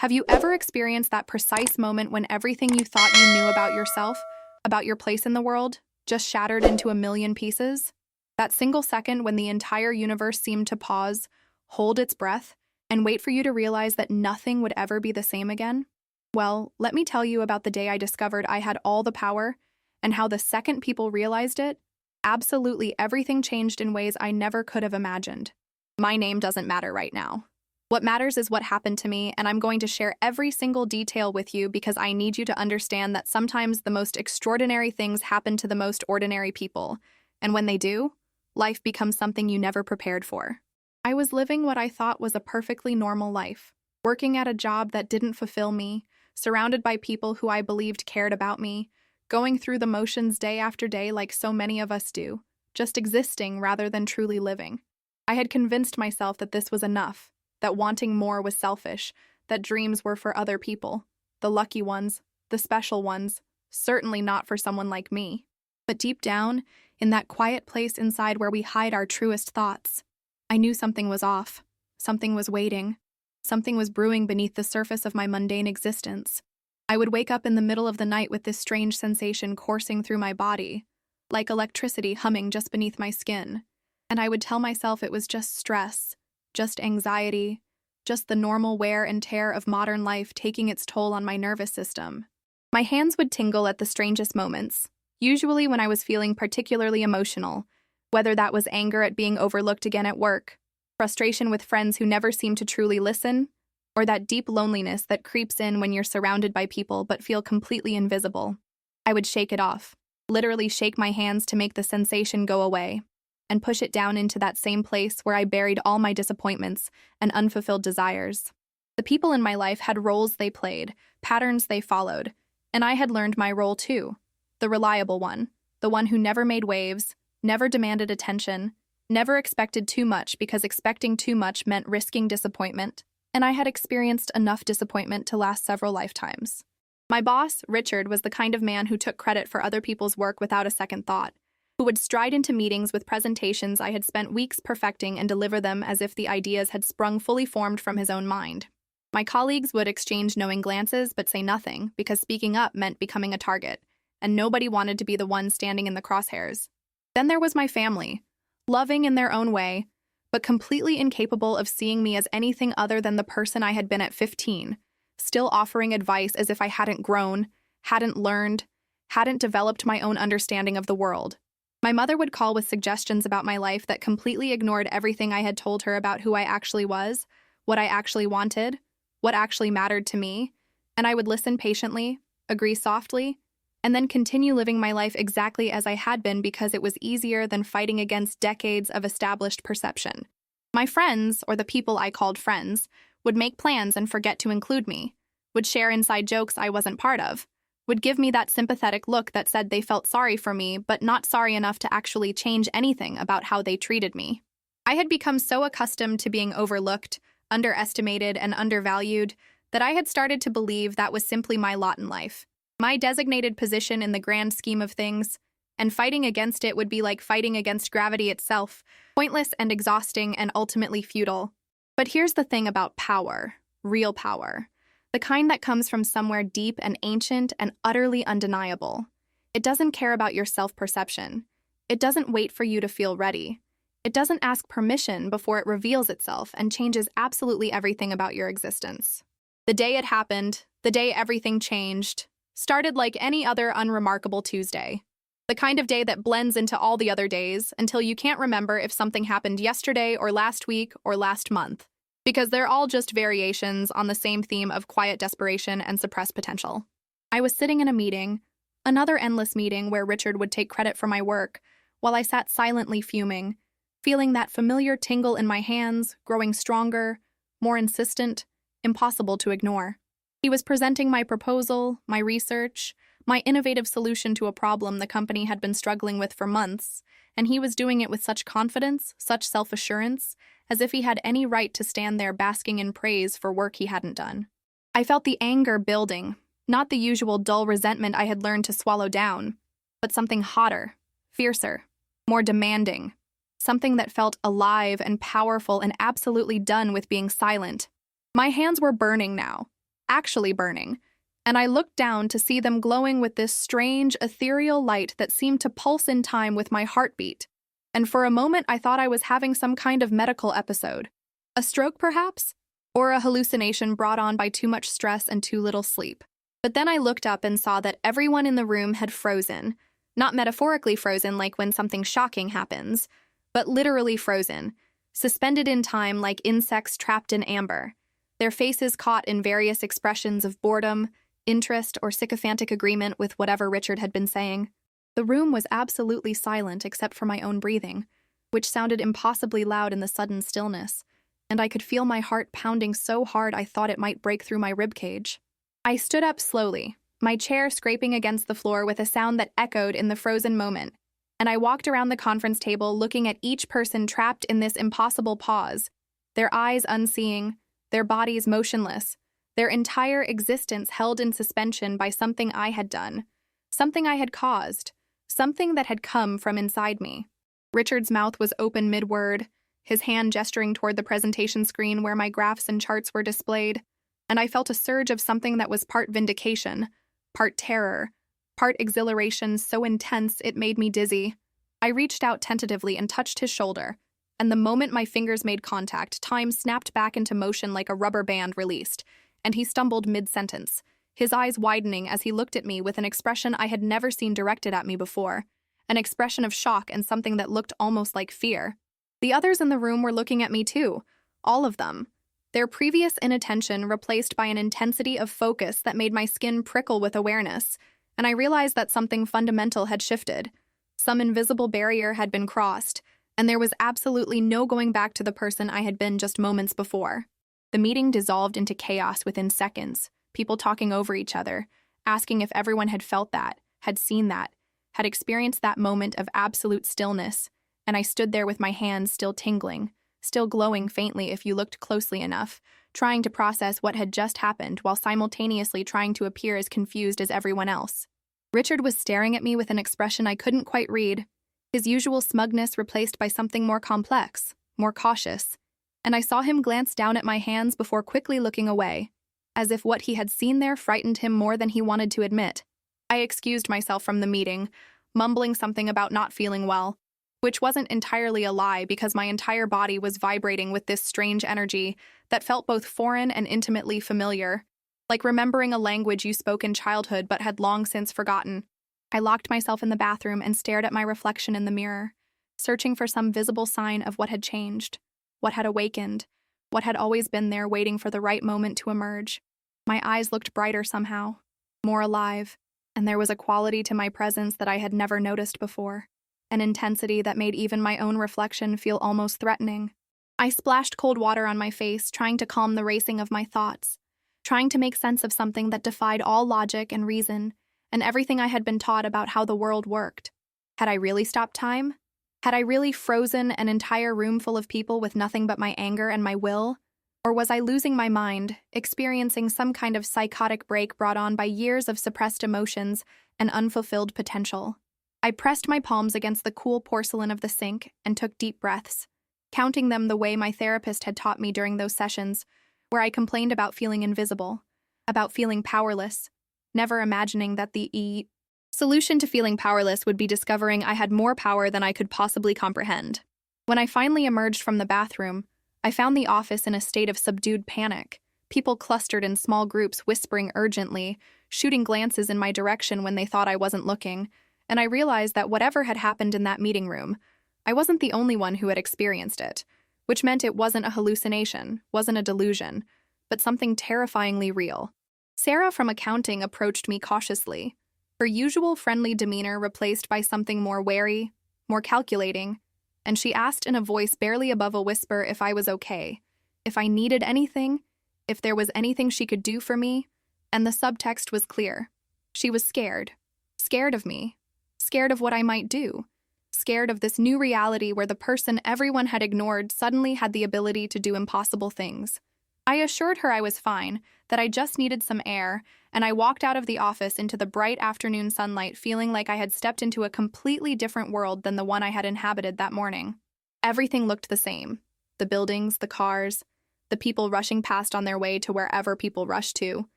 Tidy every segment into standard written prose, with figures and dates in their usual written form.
Have you ever experienced that precise moment when everything you thought you knew about yourself, about your place in the world, just shattered into a million pieces? That single second when the entire universe seemed to pause, hold its breath, and wait for you to realize that nothing would ever be the same again? Well, let me tell you about the day I discovered I had all the power, and how the second people realized it, absolutely everything changed in ways I never could have imagined. My name doesn't matter right now. What matters is what happened to me, and I'm going to share every single detail with you because I need you to understand that sometimes the most extraordinary things happen to the most ordinary people, and when they do, life becomes something you never prepared for. I was living what I thought was a perfectly normal life, working at a job that didn't fulfill me, surrounded by people who I believed cared about me, going through the motions day after day like so many of us do, just existing rather than truly living. I had convinced myself that this was enough, that wanting more was selfish, that dreams were for other people, the lucky ones, the special ones, certainly not for someone like me. But deep down, in that quiet place inside where we hide our truest thoughts, I knew something was off, something was waiting, something was brewing beneath the surface of my mundane existence. I would wake up in the middle of the night with this strange sensation coursing through my body, like electricity humming just beneath my skin, and I would tell myself it was just stress, just anxiety, just the normal wear and tear of modern life taking its toll on my nervous system. My hands would tingle at the strangest moments, usually when I was feeling particularly emotional, whether that was anger at being overlooked again at work, frustration with friends who never seem to truly listen, or that deep loneliness that creeps in when you're surrounded by people but feel completely invisible. I would shake it off, literally shake my hands to make the sensation go away, and push it down into that same place where I buried all my disappointments and unfulfilled desires. The people in my life had roles they played, patterns they followed, and I had learned my role too. The reliable one, the one who never made waves, never demanded attention, never expected too much because expecting too much meant risking disappointment, and I had experienced enough disappointment to last several lifetimes. My boss, Richard, was the kind of man who took credit for other people's work without a second thought, who would stride into meetings with presentations I had spent weeks perfecting and deliver them as if the ideas had sprung fully formed from his own mind. My colleagues would exchange knowing glances but say nothing because speaking up meant becoming a target, and nobody wanted to be the one standing in the crosshairs. Then there was my family, loving in their own way, but completely incapable of seeing me as anything other than the person I had been at 15, still offering advice as if I hadn't grown, hadn't learned, hadn't developed my own understanding of the world. My mother would call with suggestions about my life that completely ignored everything I had told her about who I actually was, what I actually wanted, what actually mattered to me, and I would listen patiently, agree softly, and then continue living my life exactly as I had been because it was easier than fighting against decades of established perception. My friends, or the people I called friends, would make plans and forget to include me, would share inside jokes I wasn't part of, would give me that sympathetic look that said they felt sorry for me, but not sorry enough to actually change anything about how they treated me. I had become so accustomed to being overlooked, underestimated, and undervalued that I had started to believe that was simply my lot in life, my designated position in the grand scheme of things, and fighting against it would be like fighting against gravity itself, pointless and exhausting and ultimately futile. But here's the thing about power, real power. The kind that comes from somewhere deep and ancient and utterly undeniable. It doesn't care about your self-perception. It doesn't wait for you to feel ready. It doesn't ask permission before it reveals itself and changes absolutely everything about your existence. The day it happened, the day everything changed, started like any other unremarkable Tuesday. The kind of day that blends into all the other days until you can't remember if something happened yesterday or last week or last month, because they're all just variations on the same theme of quiet desperation and suppressed potential. I was sitting in a meeting, another endless meeting where Richard would take credit for my work, while I sat silently fuming, feeling that familiar tingle in my hands, growing stronger, more insistent, impossible to ignore. He was presenting my proposal, my research, my innovative solution to a problem the company had been struggling with for months, and he was doing it with such confidence, such self-assurance, as if he had any right to stand there basking in praise for work he hadn't done. I felt the anger building, not the usual dull resentment I had learned to swallow down, but something hotter, fiercer, more demanding, something that felt alive and powerful and absolutely done with being silent. My hands were burning now, actually burning, and I looked down to see them glowing with this strange, ethereal light that seemed to pulse in time with my heartbeat. And for a moment I thought I was having some kind of medical episode. A stroke, perhaps? Or a hallucination brought on by too much stress and too little sleep. But then I looked up and saw that everyone in the room had frozen. Not metaphorically frozen like when something shocking happens, but literally frozen, suspended in time like insects trapped in amber, their faces caught in various expressions of boredom, interest, or sycophantic agreement with whatever Richard had been saying. The room was absolutely silent except for my own breathing, which sounded impossibly loud in the sudden stillness, and I could feel my heart pounding so hard I thought it might break through my ribcage. I stood up slowly, my chair scraping against the floor with a sound that echoed in the frozen moment, and I walked around the conference table looking at each person trapped in this impossible pause, their eyes unseeing, their bodies motionless, their entire existence held in suspension by something I had done, something I had caused, something that had come from inside me. Richard's mouth was open mid-word, his hand gesturing toward the presentation screen where my graphs and charts were displayed, and I felt a surge of something that was part vindication, part terror, part exhilaration so intense it made me dizzy. I reached out tentatively and touched his shoulder, and the moment my fingers made contact, time snapped back into motion like a rubber band released, and he stumbled mid-sentence, his eyes widening as he looked at me with an expression I had never seen directed at me before, an expression of shock and something that looked almost like fear. The others in the room were looking at me too, all of them, their previous inattention replaced by an intensity of focus that made my skin prickle with awareness, and I realized that something fundamental had shifted. Some invisible barrier had been crossed, and there was absolutely no going back to the person I had been just moments before. The meeting dissolved into chaos within seconds, people talking over each other, asking if everyone had felt that, had seen that, had experienced that moment of absolute stillness, and I stood there with my hands still tingling, still glowing faintly if you looked closely enough, trying to process what had just happened while simultaneously trying to appear as confused as everyone else. Richard was staring at me with an expression I couldn't quite read, his usual smugness replaced by something more complex, more cautious, and I saw him glance down at my hands before quickly looking away, as if what he had seen there frightened him more than he wanted to admit. I excused myself from the meeting, mumbling something about not feeling well, which wasn't entirely a lie because my entire body was vibrating with this strange energy that felt both foreign and intimately familiar, like remembering a language you spoke in childhood but had long since forgotten. I locked myself in the bathroom and stared at my reflection in the mirror, searching for some visible sign of what had changed, what had awakened, what had always been there waiting for the right moment to emerge. My eyes looked brighter somehow, more alive, and there was a quality to my presence that I had never noticed before, an intensity that made even my own reflection feel almost threatening. I splashed cold water on my face, trying to calm the racing of my thoughts, trying to make sense of something that defied all logic and reason, and everything I had been taught about how the world worked. Had I really stopped time? Had I really frozen an entire room full of people with nothing but my anger and my will? Or was I losing my mind, experiencing some kind of psychotic break brought on by years of suppressed emotions and unfulfilled potential? I pressed my palms against the cool porcelain of the sink and took deep breaths, counting them the way my therapist had taught me during those sessions, where I complained about feeling invisible, about feeling powerless, never imagining that the solution to feeling powerless would be discovering I had more power than I could possibly comprehend. When I finally emerged from the bathroom, I found the office in a state of subdued panic, people clustered in small groups whispering urgently, shooting glances in my direction when they thought I wasn't looking, and I realized that whatever had happened in that meeting room, I wasn't the only one who had experienced it, which meant it wasn't a hallucination, wasn't a delusion, but something terrifyingly real. Sarah from accounting approached me cautiously, her usual friendly demeanor replaced by something more wary, more calculating, and she asked in a voice barely above a whisper if I was okay, if I needed anything, if there was anything she could do for me, and the subtext was clear. She was scared. Scared of me. Scared of what I might do. Scared of this new reality where the person everyone had ignored suddenly had the ability to do impossible things. I assured her I was fine, that I just needed some air, and I walked out of the office into the bright afternoon sunlight feeling like I had stepped into a completely different world than the one I had inhabited that morning. Everything looked the same. The buildings, the cars, the people rushing past on their way to wherever people rush to.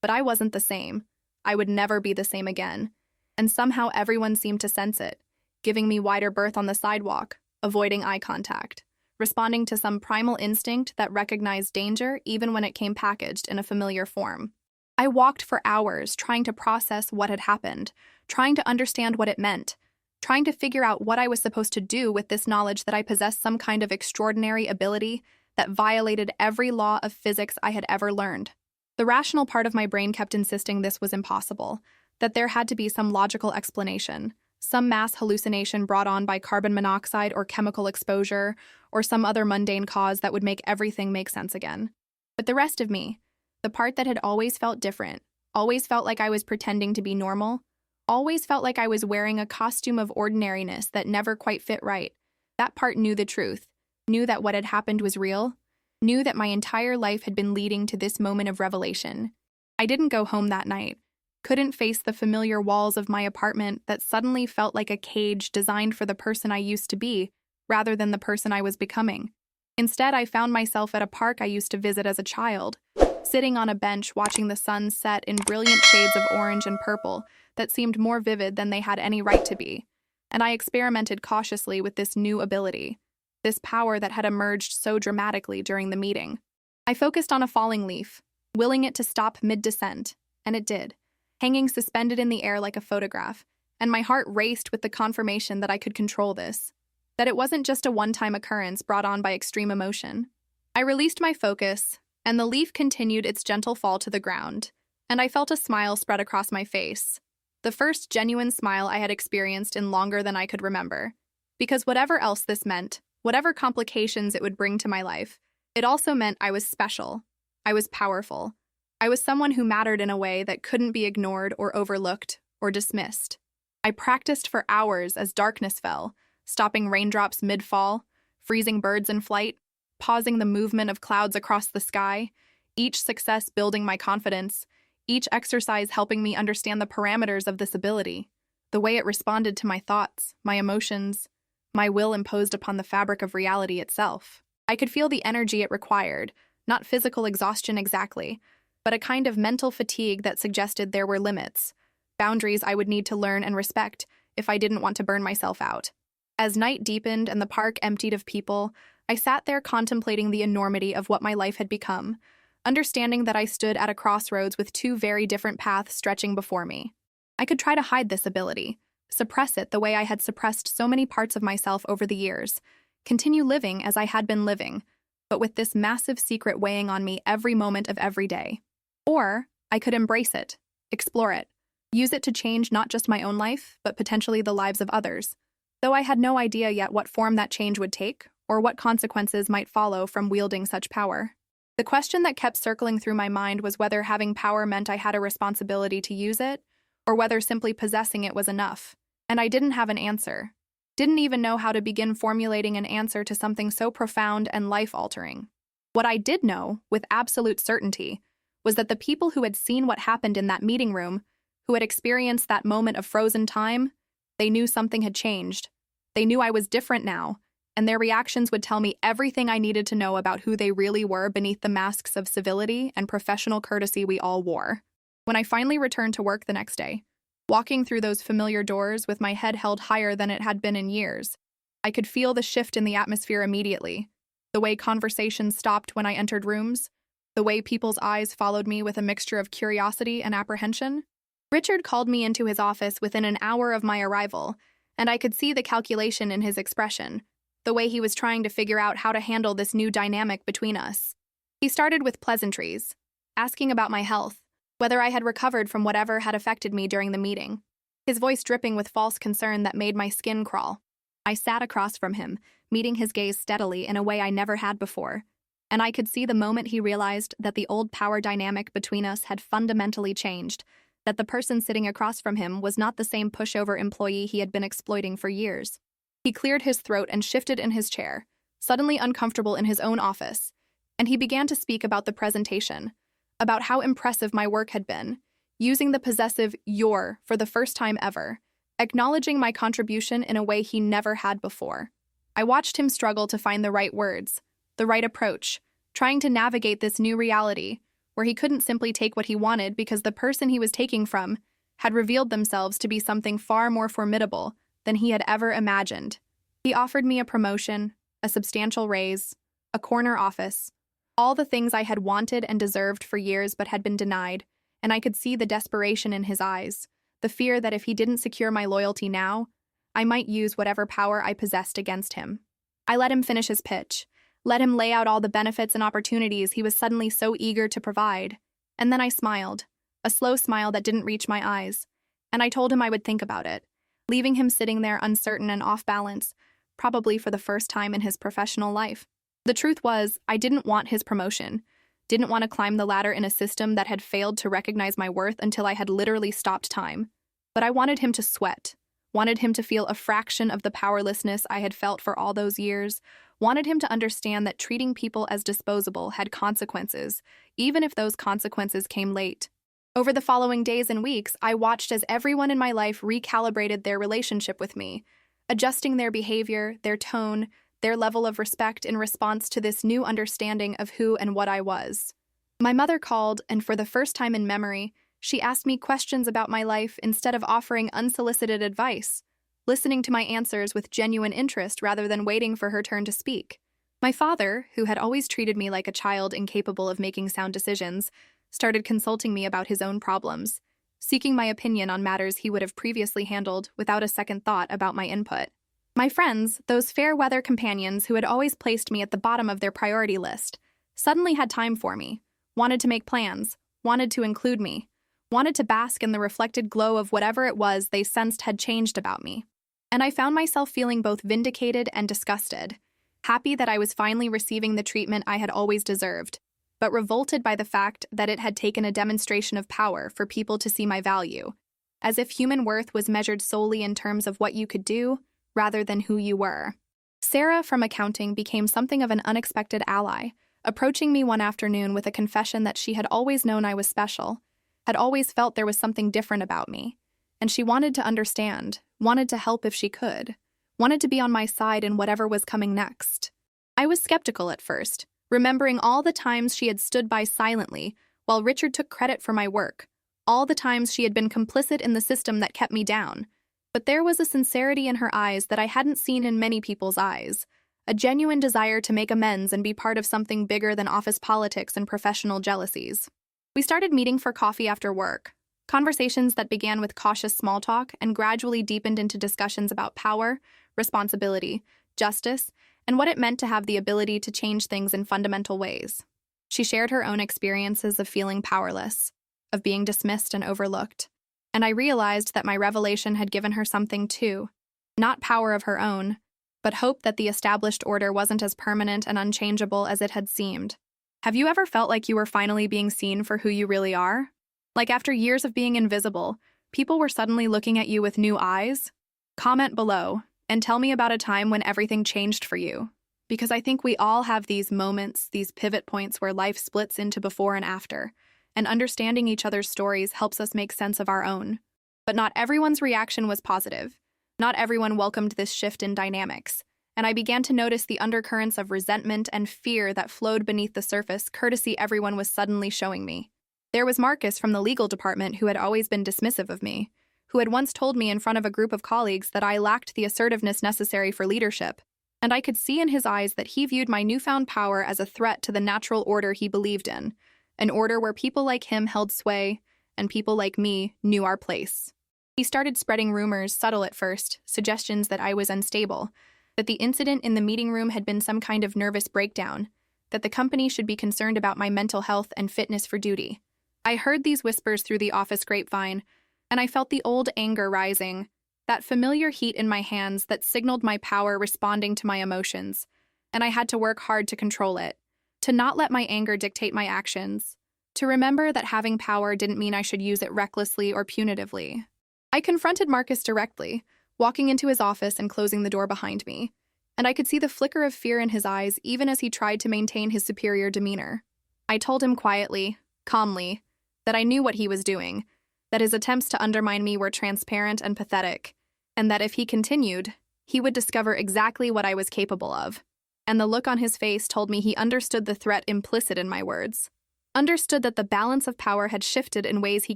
But I wasn't the same. I would never be the same again. And somehow everyone seemed to sense it, giving me wider berth on the sidewalk, avoiding eye contact, responding to some primal instinct that recognized danger even when it came packaged in a familiar form. I walked for hours trying to process what had happened, trying to understand what it meant, trying to figure out what I was supposed to do with this knowledge that I possessed some kind of extraordinary ability that violated every law of physics I had ever learned. The rational part of my brain kept insisting this was impossible, that there had to be some logical explanation, some mass hallucination brought on by carbon monoxide or chemical exposure, or some other mundane cause that would make everything make sense again. But the rest of me, the part that had always felt different, always felt like I was pretending to be normal, always felt like I was wearing a costume of ordinariness that never quite fit right, that part knew the truth, knew that what had happened was real, knew that my entire life had been leading to this moment of revelation. I didn't go home that night, couldn't face the familiar walls of my apartment that suddenly felt like a cage designed for the person I used to be, rather than the person I was becoming. Instead, I found myself at a park I used to visit as a child, sitting on a bench watching the sun set in brilliant shades of orange and purple that seemed more vivid than they had any right to be. And I experimented cautiously with this new ability, this power that had emerged so dramatically during the meeting. I focused on a falling leaf, willing it to stop mid-descent, and it did, hanging suspended in the air like a photograph, and my heart raced with the confirmation that I could control this, that it wasn't just a one-time occurrence brought on by extreme emotion. I released my focus, and the leaf continued its gentle fall to the ground, and I felt a smile spread across my face, the first genuine smile I had experienced in longer than I could remember. Because whatever else this meant, whatever complications it would bring to my life, it also meant I was special. I was powerful. I was someone who mattered in a way that couldn't be ignored or overlooked or dismissed. I practiced for hours as darkness fell, stopping raindrops mid-fall, freezing birds in flight, pausing the movement of clouds across the sky, each success building my confidence, each exercise helping me understand the parameters of this ability, the way it responded to my thoughts, my emotions, my will imposed upon the fabric of reality itself. I could feel the energy it required, not physical exhaustion exactly, but a kind of mental fatigue that suggested there were limits, boundaries I would need to learn and respect if I didn't want to burn myself out. As night deepened and the park emptied of people, I sat there contemplating the enormity of what my life had become, understanding that I stood at a crossroads with two very different paths stretching before me. I could try to hide this ability, suppress it the way I had suppressed so many parts of myself over the years, continue living as I had been living, but with this massive secret weighing on me every moment of every day. Or I could embrace it, explore it, use it to change not just my own life, but potentially the lives of others, though I had no idea yet what form that change would take or what consequences might follow from wielding such power. The question that kept circling through my mind was whether having power meant I had a responsibility to use it, or whether simply possessing it was enough. And I didn't have an answer. Didn't even know how to begin formulating an answer to something so profound and life-altering. What I did know, with absolute certainty, was that the people who had seen what happened in that meeting room, who had experienced that moment of frozen time, they knew something had changed. They knew I was different now, and their reactions would tell me everything I needed to know about who they really were beneath the masks of civility and professional courtesy we all wore. When I finally returned to work the next day, walking through those familiar doors with my head held higher than it had been in years, I could feel the shift in the atmosphere immediately, the way conversations stopped when I entered rooms, the way people's eyes followed me with a mixture of curiosity and apprehension. Richard called me into his office within an hour of my arrival, and I could see the calculation in his expression, the way he was trying to figure out how to handle this new dynamic between us. He started with pleasantries, asking about my health, whether I had recovered from whatever had affected me during the meeting, his voice dripping with false concern that made my skin crawl. I sat across from him, meeting his gaze steadily in a way I never had before, and I could see the moment he realized that the old power dynamic between us had fundamentally changed, that the person sitting across from him was not the same pushover employee he had been exploiting for years. He cleared his throat and shifted in his chair, suddenly uncomfortable in his own office, and he began to speak about the presentation, about how impressive my work had been, using the possessive "your" for the first time ever, acknowledging my contribution in a way he never had before. I watched him struggle to find the right words, the right approach, trying to navigate this new reality, where he couldn't simply take what he wanted because the person he was taking from had revealed themselves to be something far more formidable than he had ever imagined. He offered me a promotion, a substantial raise, a corner office, all the things I had wanted and deserved for years but had been denied, and I could see the desperation in his eyes, the fear that if he didn't secure my loyalty now, I might use whatever power I possessed against him. I let him finish his pitch, let him lay out all the benefits and opportunities he was suddenly so eager to provide, and then I smiled, a slow smile that didn't reach my eyes, and I told him I would think about it, leaving him sitting there uncertain and off balance, probably for the first time in his professional life. The truth was, I didn't want his promotion, didn't want to climb the ladder in a system that had failed to recognize my worth until I had literally stopped time. But I wanted him to sweat, wanted him to feel a fraction of the powerlessness I had felt for all those years, wanted him to understand that treating people as disposable had consequences, even if those consequences came late. Over the following days and weeks, I watched as everyone in my life recalibrated their relationship with me, adjusting their behavior, their tone, their level of respect in response to this new understanding of who and what I was. My mother called, and for the first time in memory, she asked me questions about my life instead of offering unsolicited advice, listening to my answers with genuine interest rather than waiting for her turn to speak. My father, who had always treated me like a child incapable of making sound decisions, started consulting me about his own problems, seeking my opinion on matters he would have previously handled without a second thought about my input. My friends, those fair-weather companions who had always placed me at the bottom of their priority list, suddenly had time for me, wanted to make plans, wanted to include me, wanted to bask in the reflected glow of whatever it was they sensed had changed about me. And I found myself feeling both vindicated and disgusted, happy that I was finally receiving the treatment I had always deserved, but revolted by the fact that it had taken a demonstration of power for people to see my value, as if human worth was measured solely in terms of what you could do, rather than who you were. Sarah from accounting became something of an unexpected ally, approaching me one afternoon with a confession that she had always known I was special, had always felt there was something different about me, and she wanted to understand, wanted to help if she could, wanted to be on my side in whatever was coming next. I was skeptical at first, remembering all the times she had stood by silently while Richard took credit for my work, all the times she had been complicit in the system that kept me down. But there was a sincerity in her eyes that I hadn't seen in many people's eyes, a genuine desire to make amends and be part of something bigger than office politics and professional jealousies. We started meeting for coffee after work, conversations that began with cautious small talk and gradually deepened into discussions about power, responsibility, justice, and what it meant to have the ability to change things in fundamental ways. She shared her own experiences of feeling powerless, of being dismissed and overlooked. And I realized that my revelation had given her something too, not power of her own, but hope that the established order wasn't as permanent and unchangeable as it had seemed. Have you ever felt like you were finally being seen for who you really are? Like after years of being invisible, people were suddenly looking at you with new eyes? Comment below and tell me about a time when everything changed for you. Because I think we all have these moments, these pivot points where life splits into before and after, and understanding each other's stories helps us make sense of our own. But not everyone's reaction was positive. Not everyone welcomed this shift in dynamics, and I began to notice the undercurrents of resentment and fear that flowed beneath the surface courtesy everyone was suddenly showing me. There was Marcus from the legal department who had always been dismissive of me, who had once told me in front of a group of colleagues that I lacked the assertiveness necessary for leadership, and I could see in his eyes that he viewed my newfound power as a threat to the natural order he believed in, an order where people like him held sway, and people like me knew our place. He started spreading rumors, subtle at first, suggestions that I was unstable, that the incident in the meeting room had been some kind of nervous breakdown, that the company should be concerned about my mental health and fitness for duty. I heard these whispers through the office grapevine, and I felt the old anger rising, that familiar heat in my hands that signaled my power responding to my emotions, and I had to work hard to control it, to not let my anger dictate my actions, to remember that having power didn't mean I should use it recklessly or punitively. I confronted Marcus directly, walking into his office and closing the door behind me, and I could see the flicker of fear in his eyes even as he tried to maintain his superior demeanor. I told him quietly, calmly, that I knew what he was doing, that his attempts to undermine me were transparent and pathetic, and that if he continued, he would discover exactly what I was capable of. And the look on his face told me he understood the threat implicit in my words. understood that the balance of power had shifted in ways he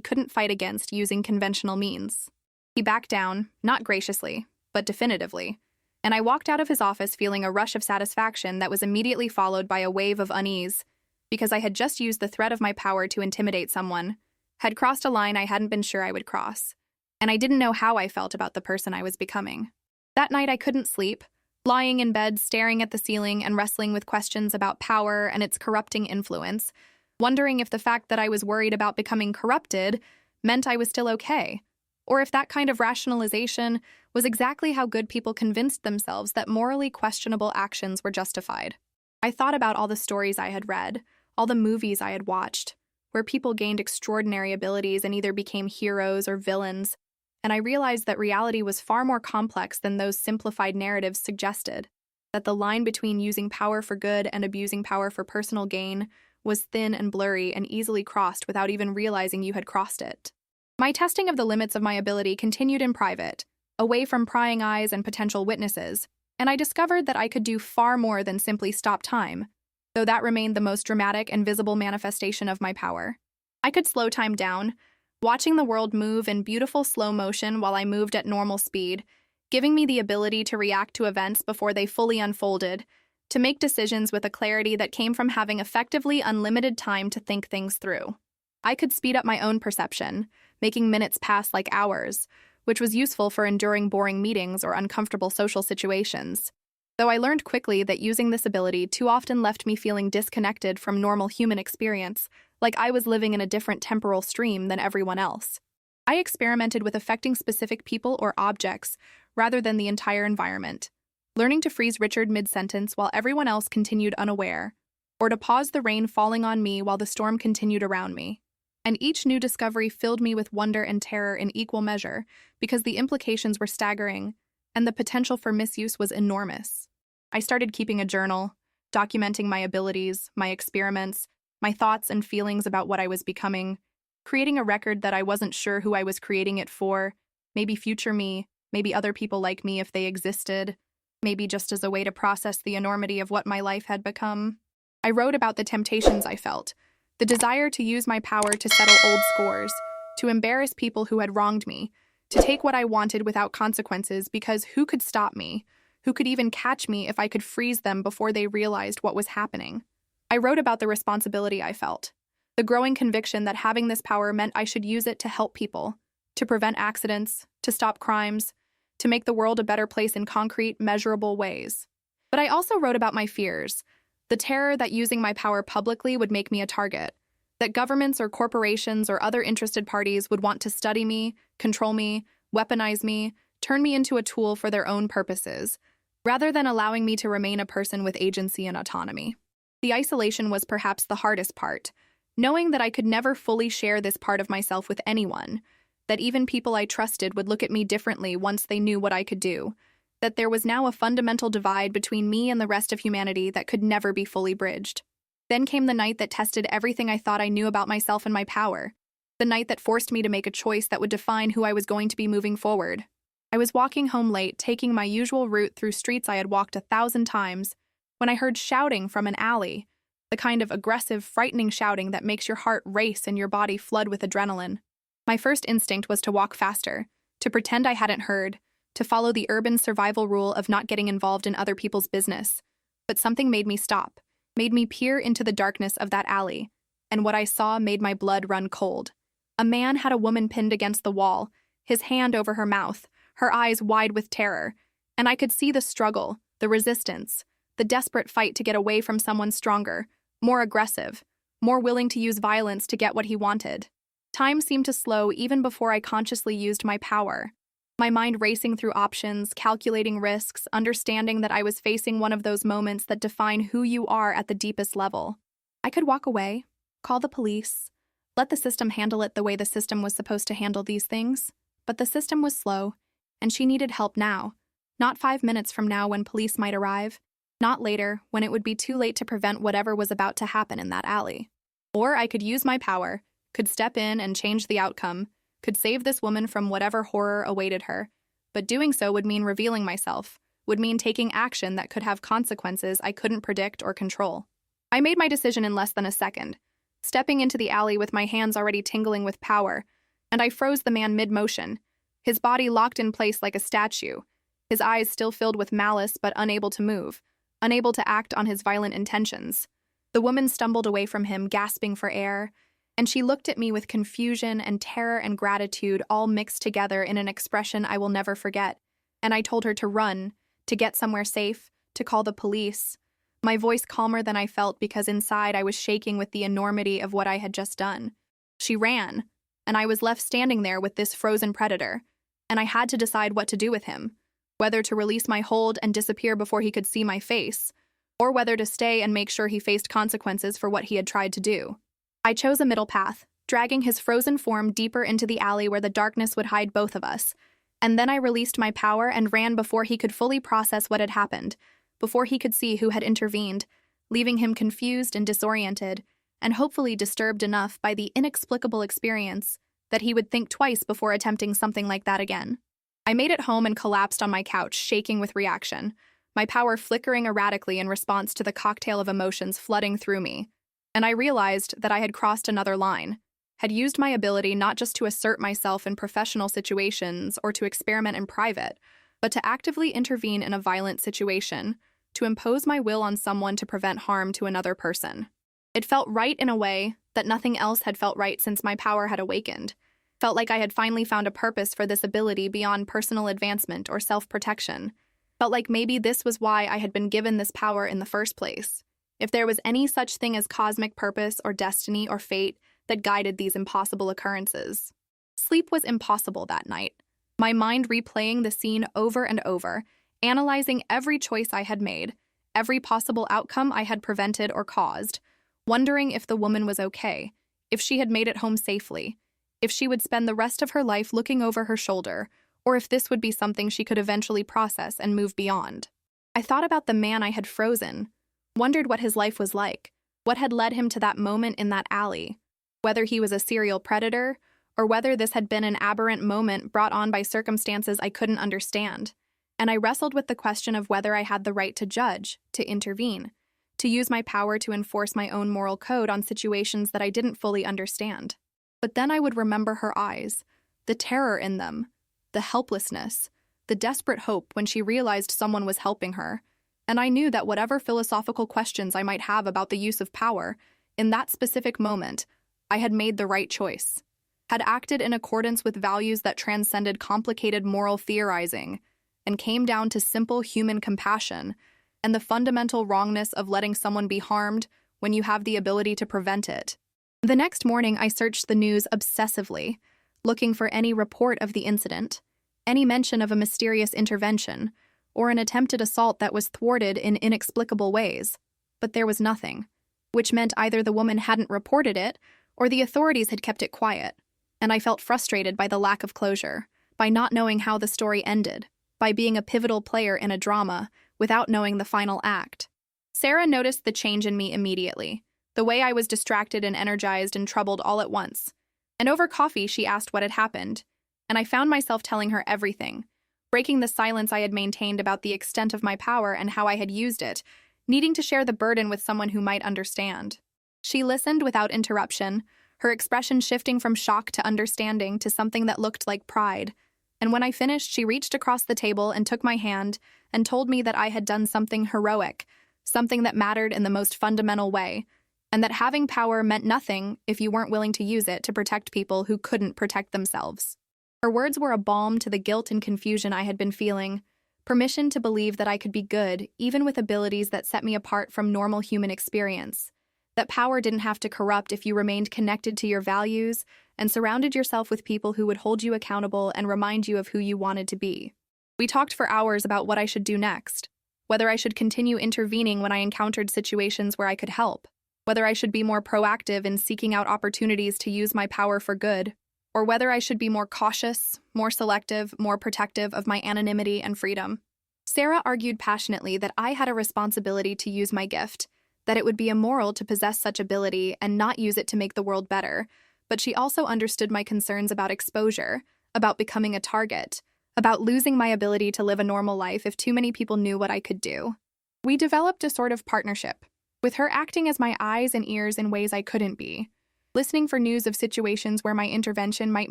couldn't fight against using conventional means. He backed down, not graciously, but definitively, and I walked out of his office feeling a rush of satisfaction that was immediately followed by a wave of unease, because I had just used the threat of my power to intimidate someone, had crossed a line I hadn't been sure I would cross, and I didn't know how I felt about the person I was becoming. That night I couldn't sleep, lying in bed staring at the ceiling and wrestling with questions about power and its corrupting influence, wondering if the fact that I was worried about becoming corrupted meant I was still okay, or if that kind of rationalization was exactly how good people convinced themselves that morally questionable actions were justified. I thought about all the stories I had read, all the movies I had watched, where people gained extraordinary abilities and either became heroes or villains, and I realized that reality was far more complex than those simplified narratives suggested, that the line between using power for good and abusing power for personal gain was thin and blurry and easily crossed without even realizing you had crossed it. My testing of the limits of my ability continued in private, away from prying eyes and potential witnesses, and I discovered that I could do far more than simply stop time, though that remained the most dramatic and visible manifestation of my power. I could slow time down, watching the world move in beautiful slow motion while I moved at normal speed, giving me the ability to react to events before they fully unfolded, to make decisions with a clarity that came from having effectively unlimited time to think things through. I could speed up my own perception, making minutes pass like hours, which was useful for enduring boring meetings or uncomfortable social situations. Though I learned quickly that using this ability too often left me feeling disconnected from normal human experience, like I was living in a different temporal stream than everyone else. I experimented with affecting specific people or objects rather than the entire environment, learning to freeze Richard mid-sentence while everyone else continued unaware, or to pause the rain falling on me while the storm continued around me. And each new discovery filled me with wonder and terror in equal measure, because the implications were staggering, and the potential for misuse was enormous. I started keeping a journal, documenting my abilities, my experiments, my thoughts and feelings about what I was becoming, creating a record that I wasn't sure who I was creating it for, maybe future me, maybe other people like me if they existed, maybe just as a way to process the enormity of what my life had become. I wrote about the temptations I felt, the desire to use my power to settle old scores, to embarrass people who had wronged me, to take what I wanted without consequences because who could stop me? Who could even catch me if I could freeze them before they realized what was happening? I wrote about the responsibility I felt, the growing conviction that having this power meant I should use it to help people, to prevent accidents, to stop crimes, to make the world a better place in concrete, measurable ways. But I also wrote about my fears, the terror that using my power publicly would make me a target, that governments or corporations or other interested parties would want to study me, control me, weaponize me, turn me into a tool for their own purposes, rather than allowing me to remain a person with agency and autonomy. The isolation was perhaps the hardest part, knowing that I could never fully share this part of myself with anyone, that even people I trusted would look at me differently once they knew what I could do, that there was now a fundamental divide between me and the rest of humanity that could never be fully bridged. Then came the night that tested everything I thought I knew about myself and my power, the night that forced me to make a choice that would define who I was going to be moving forward. I was walking home late, taking my usual route through streets I had walked 1,000 times, when I heard shouting from an alley, the kind of aggressive, frightening shouting that makes your heart race and your body flood with adrenaline. My first instinct was to walk faster, to pretend I hadn't heard, to follow the urban survival rule of not getting involved in other people's business. But something made me stop, made me peer into the darkness of that alley, and what I saw made my blood run cold. A man had a woman pinned against the wall, his hand over her mouth, her eyes wide with terror, and I could see the struggle, the resistance, the desperate fight to get away from someone stronger, more aggressive, more willing to use violence to get what he wanted. Time seemed to slow even before I consciously used my power, my mind racing through options, calculating risks, understanding that I was facing one of those moments that define who you are at the deepest level. I could walk away, call the police, let the system handle it the way the system was supposed to handle these things, but the system was slow, and she needed help now, not 5 minutes from now when police might arrive, not later when it would be too late to prevent whatever was about to happen in that alley. Or I could use my power, could step in and change the outcome, could save this woman from whatever horror awaited her, but doing so would mean revealing myself, would mean taking action that could have consequences I couldn't predict or control. I made my decision in less than a second, stepping into the alley with my hands already tingling with power, and I froze the man mid-motion, his body locked in place like a statue, his eyes still filled with malice but unable to move, unable to act on his violent intentions. The woman stumbled away from him, gasping for air, and she looked at me with confusion and terror and gratitude all mixed together in an expression I will never forget. And I told her to run, to get somewhere safe, to call the police, my voice calmer than I felt because inside I was shaking with the enormity of what I had just done. She ran, and I was left standing there with this frozen predator, and I had to decide what to do with him, whether to release my hold and disappear before he could see my face, or whether to stay and make sure he faced consequences for what he had tried to do. I chose a middle path, dragging his frozen form deeper into the alley where the darkness would hide both of us, and then I released my power and ran before he could fully process what had happened, before he could see who had intervened, leaving him confused and disoriented, and hopefully disturbed enough by the inexplicable experience that he would think twice before attempting something like that again. I made it home and collapsed on my couch, shaking with reaction, my power flickering erratically in response to the cocktail of emotions flooding through me. And I realized that I had crossed another line, had used my ability not just to assert myself in professional situations or to experiment in private, but to actively intervene in a violent situation, to impose my will on someone to prevent harm to another person. It felt right in a way that nothing else had felt right since my power had awakened. Felt like I had finally found a purpose for this ability beyond personal advancement or self-protection. Felt like maybe this was why I had been given this power in the first place. If there was any such thing as cosmic purpose or destiny or fate that guided these impossible occurrences. Sleep was impossible that night, my mind replaying the scene over and over, analyzing every choice I had made, every possible outcome I had prevented or caused, wondering if the woman was okay, if she had made it home safely, if she would spend the rest of her life looking over her shoulder, or if this would be something she could eventually process and move beyond. I thought about the man I had frozen, wondered what his life was like, what had led him to that moment in that alley, whether he was a serial predator, or whether this had been an aberrant moment brought on by circumstances I couldn't understand. And I wrestled with the question of whether I had the right to judge, to intervene, to use my power to enforce my own moral code on situations that I didn't fully understand. But then I would remember her eyes, the terror in them, the helplessness, the desperate hope when she realized someone was helping her, and I knew that whatever philosophical questions I might have about the use of power, in that specific moment, I had made the right choice, had acted in accordance with values that transcended complicated moral theorizing, and came down to simple human compassion and the fundamental wrongness of letting someone be harmed when you have the ability to prevent it. The next morning, I searched the news obsessively, looking for any report of the incident, any mention of a mysterious intervention, or an attempted assault that was thwarted in inexplicable ways. But there was nothing, which meant either the woman hadn't reported it or the authorities had kept it quiet, and I felt frustrated by the lack of closure, by not knowing how the story ended, by being a pivotal player in a drama without knowing the final act. Sarah noticed the change in me immediately, the way I was distracted and energized and troubled all at once. And over coffee, she asked what had happened, and I found myself telling her everything, breaking the silence I had maintained about the extent of my power and how I had used it, needing to share the burden with someone who might understand. She listened without interruption, her expression shifting from shock to understanding to something that looked like pride. And when I finished, she reached across the table and took my hand and told me that I had done something heroic, something that mattered in the most fundamental way, and that having power meant nothing if you weren't willing to use it to protect people who couldn't protect themselves. Her words were a balm to the guilt and confusion I had been feeling, permission to believe that I could be good, even with abilities that set me apart from normal human experience, that power didn't have to corrupt if you remained connected to your values and surrounded yourself with people who would hold you accountable and remind you of who you wanted to be. We talked for hours about what I should do next, whether I should continue intervening when I encountered situations where I could help, whether I should be more proactive in seeking out opportunities to use my power for good, or whether I should be more cautious, more selective, more protective of my anonymity and freedom. Sarah argued passionately that I had a responsibility to use my gift, that it would be immoral to possess such ability and not use it to make the world better, but she also understood my concerns about exposure, about becoming a target, about losing my ability to live a normal life if too many people knew what I could do. We developed a sort of partnership, with her acting as my eyes and ears in ways I couldn't be, listening for news of situations where my intervention might